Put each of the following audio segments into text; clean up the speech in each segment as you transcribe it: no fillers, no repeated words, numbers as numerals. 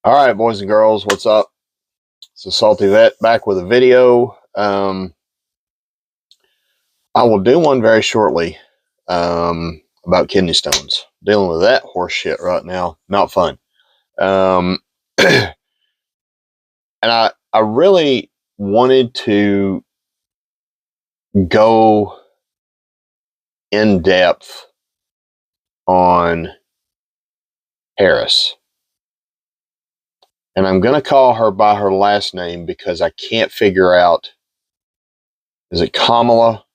All right, boys and girls, what's up? It's a Salty Vet back with a video. I will do one very shortly about kidney stones. Dealing with that horse shit right now, not fun. And I really wanted to go in depth on Harris. And I'm going to call her by her last name because I can't figure out, is it Kamala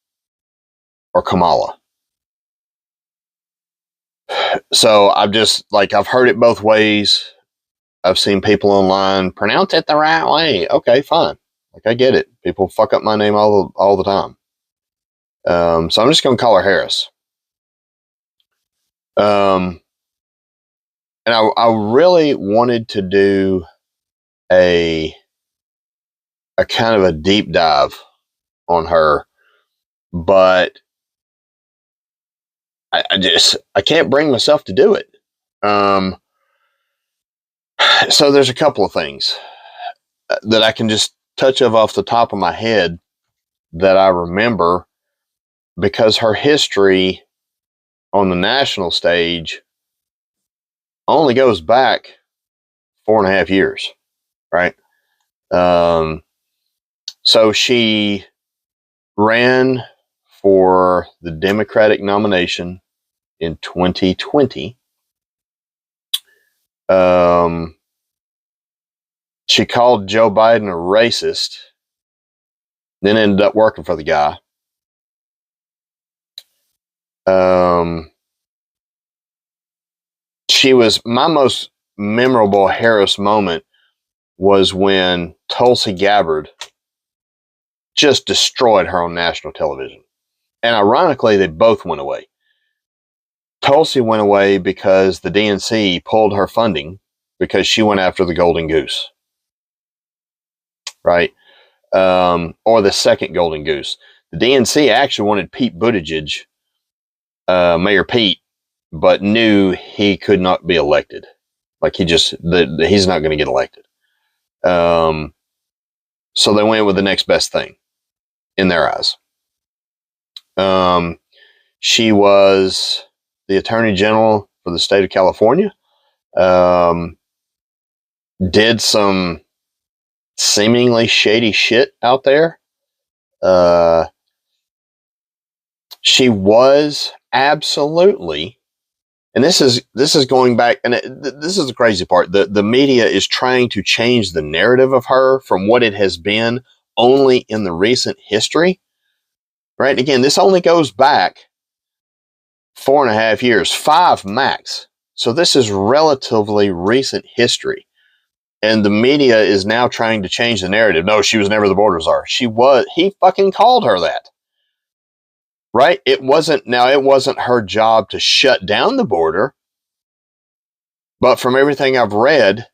or Kamala? So I've heard it both ways. I've seen people online pronounce it the right way. Okay, fine. Like, I get it. People fuck up my name all the time. So I'm just going to call her Harris. And I really wanted to do a kind of a deep dive on her, but I can't bring myself to do it. So there's a couple of things that I can just touch off the top of my head that I remember, because her history on the national stage only goes back 4.5 years, right? So she ran for the Democratic nomination in 2020. She called Joe Biden a racist, then ended up working for the guy. My most memorable Harris moment was when Tulsi Gabbard just destroyed her on national television. And ironically, they both went away. Tulsi went away because the DNC pulled her funding because she went after the golden goose, right? Or the second golden goose. The DNC actually wanted Pete Buttigieg, Mayor Pete, but knew he could not be elected. Like, he's not going to get elected. So they went with the next best thing in their eyes. She was the Attorney General for the state of California. Did some seemingly shady shit out there. She was absolutely, and this is going back, and this is the crazy part. The media is trying to change the narrative of her from what it has been only in the recent history. Right? Again, this only goes back 4.5 years, 5 max. So this is relatively recent history. And the media is now trying to change the narrative. No, she was never the border czar. He fucking called her that. Right? It wasn't her job to shut down the border. But from everything I've read,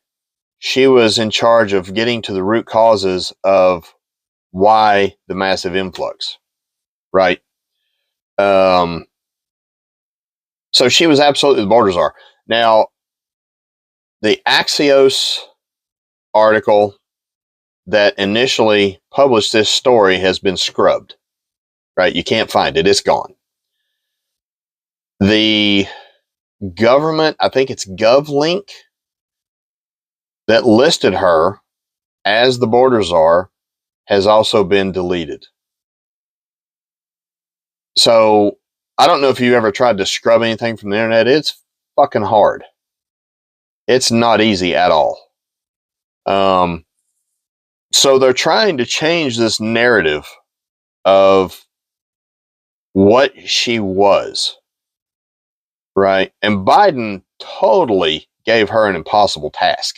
she was in charge of getting to the root causes of why the massive influx. Right? So she was absolutely the border czar. Now, the Axios article that initially published this story has been scrubbed. Right? You can't find it. It's gone. The government, I think it's GovLink, that listed her as the border czar has also been deleted. So I don't know if you ever tried to scrub anything from the internet. It's fucking hard. It's not easy at all. So they're trying to change this narrative of what she was, right? And Biden totally gave her an impossible task.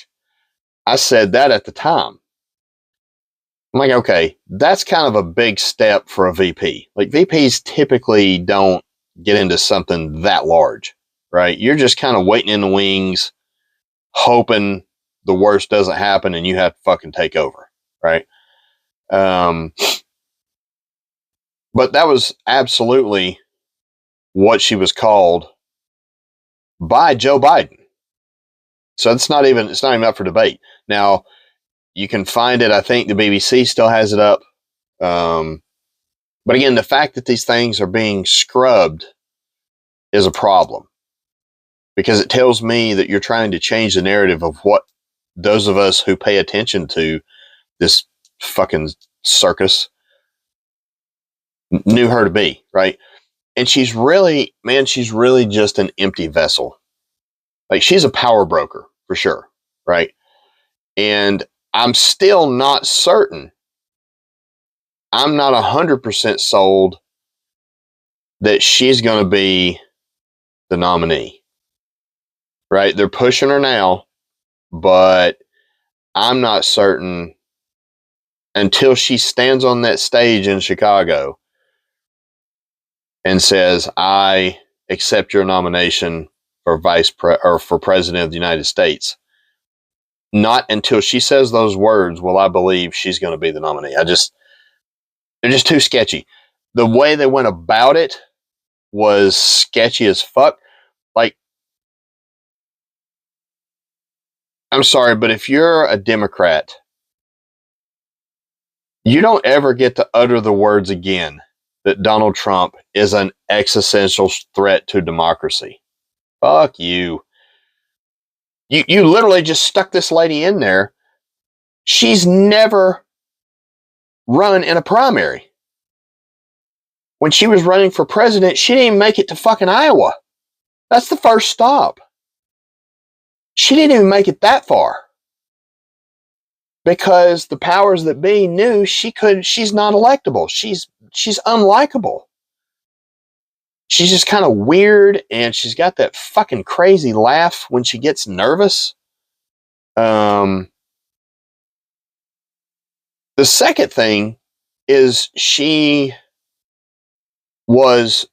I said that at the time. I'm like, okay, that's kind of a big step for a VP. Like, VPs typically don't get into something that large, right? You're just kind of waiting in the wings, hoping the worst doesn't happen and you have to fucking take over, right? But that was absolutely what she was called by Joe Biden. So it's not even up for debate. Now, you can find it. I think the BBC still has it up. But again, the fact that these things are being scrubbed is a problem, because it tells me that you're trying to change the narrative of what those of us who pay attention to this fucking circus knew her to be, right? And she's really just an empty vessel. Like, she's a power broker for sure, right? And I'm still not certain. I'm not 100% sold that she's going to be the nominee, right? They're pushing her now, but I'm not certain until she stands on that stage in Chicago and says, I accept your nomination for for president of the United States. Not until she says those words will I believe she's going to be the nominee. They're just too sketchy. The way they went about it was sketchy as fuck. Like, I'm sorry, but if you're a Democrat, you don't ever get to utter the words again that Donald Trump is an existential threat to democracy. Fuck you. You literally just stuck this lady in there. She's never run in a primary. When she was running for president, she didn't even make it to fucking Iowa. That's the first stop. She didn't even make it that far, because the powers that be knew she's not electable. She's unlikable. She's just kind of weird, and she's got that fucking crazy laugh when she gets nervous. The second thing is she is,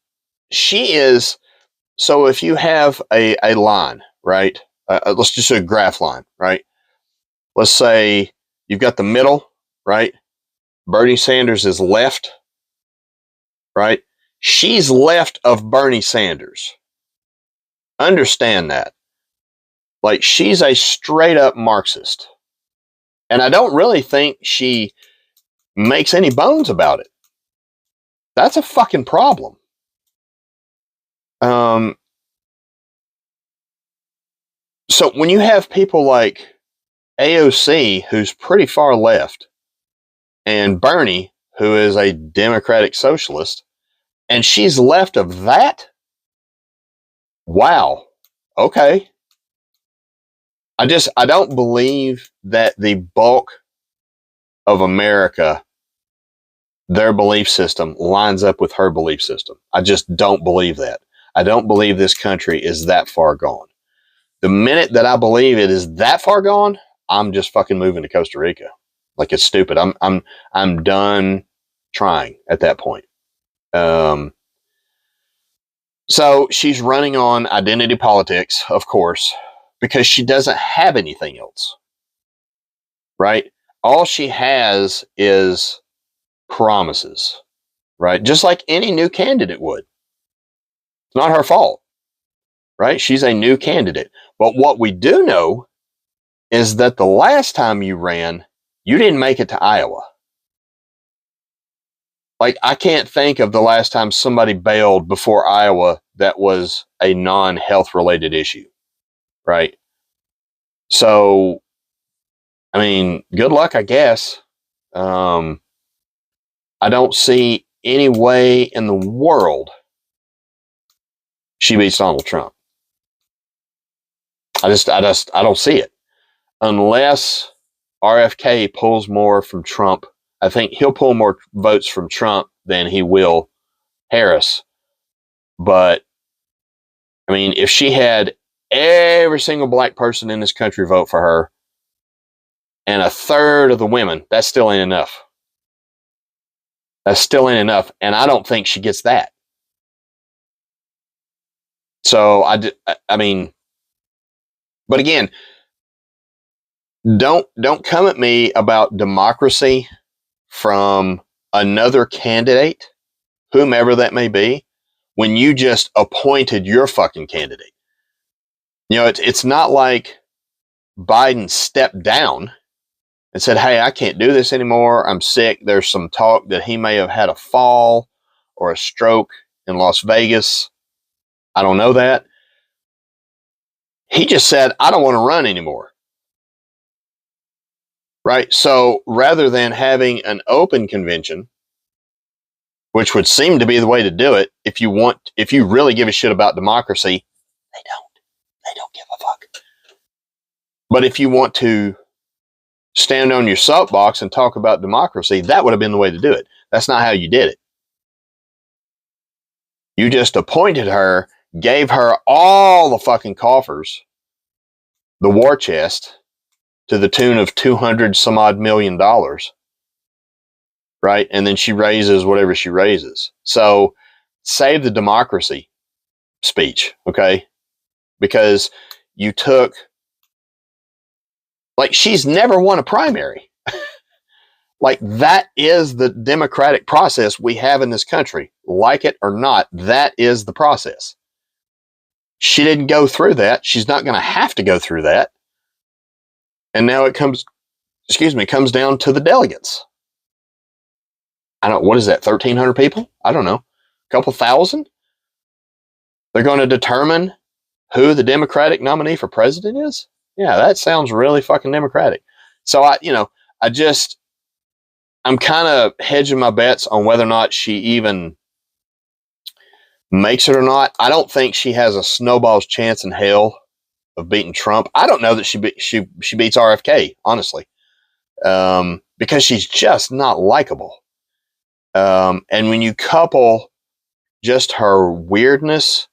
so if you have a line, right? Let's just do a graph line, right? Let's say you've got the middle, right? Bernie Sanders is left, right? She's left of Bernie Sanders. Understand that. Like, she's a straight up Marxist. And I don't really think she makes any bones about it. That's a fucking problem. So when you have people like AOC, who's pretty far left, and Bernie, who is a democratic socialist, and she's left of that, wow, okay. I don't believe that the bulk of America, their belief system, lines up with her belief system. I just don't believe that. I don't believe this country is that far gone. The minute that I believe it is that far gone, I'm just fucking moving to Costa Rica. Like, it's stupid. I'm done trying at that point. So she's running on identity politics, of course, because she doesn't have anything else, right? All she has is promises, right? Just like any new candidate would. It's not her fault, right? She's a new candidate. But what we do know is that the last time you ran, you didn't make it to Iowa. Like, I can't think of the last time somebody bailed before Iowa that was a non-health related issue, right? So, I mean, good luck, I guess. I don't see any way in the world she beats Donald Trump. I don't see it. Unless RFK pulls more from Trump. I think he'll pull more votes from Trump than he will Harris. But, I mean, if she had every single black person in this country vote for her, and a third of the women, that still ain't enough. That still ain't enough. And I don't think she gets that. So, I mean, but again, don't come at me about democracy from another candidate, whomever that may be, when you just appointed your fucking candidate. You know, it's not like Biden stepped down and said, hey, I can't do this anymore. I'm sick. There's some talk that he may have had a fall or a stroke in Las Vegas. I don't know that. He just said, I don't want to run anymore. Right? So rather than having an open convention, which would seem to be the way to do it, if you really give a shit about democracy, they don't give a fuck. But if you want to stand on your soapbox and talk about democracy, that would have been the way to do it. That's not how you did it. You just appointed her, gave her all the fucking coffers, the war chest, to the tune of $200 some odd million, right? And then she raises whatever she raises. So save the democracy speech, okay? Because you took, like, she's never won a primary. Like, that is the democratic process we have in this country. Like it or not, that is the process. She didn't go through that. She's not going to have to go through that. And now it comes down to the delegates. What is that, 1,300 people? I don't know. A couple thousand? They're going to determine who the Democratic nominee for president is? Yeah, that sounds really fucking democratic. So I'm kind of hedging my bets on whether or not she even makes it or not. I don't think she has a snowball's chance in hell of beating Trump. I don't know that she beats RFK, honestly, because she's just not likable. And when you couple just her weirdness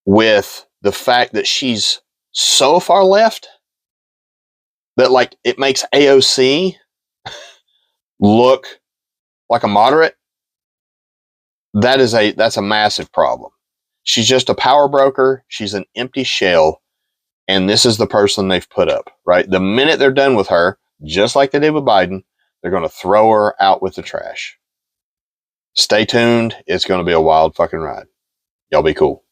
with the fact that she's so far left that, like, it makes AOC look like a moderate, that's a massive problem. She's just a power broker. She's an empty shell. And this is the person they've put up, right? The minute they're done with her, just like they did with Biden, they're going to throw her out with the trash. Stay tuned. It's going to be a wild fucking ride. Y'all be cool.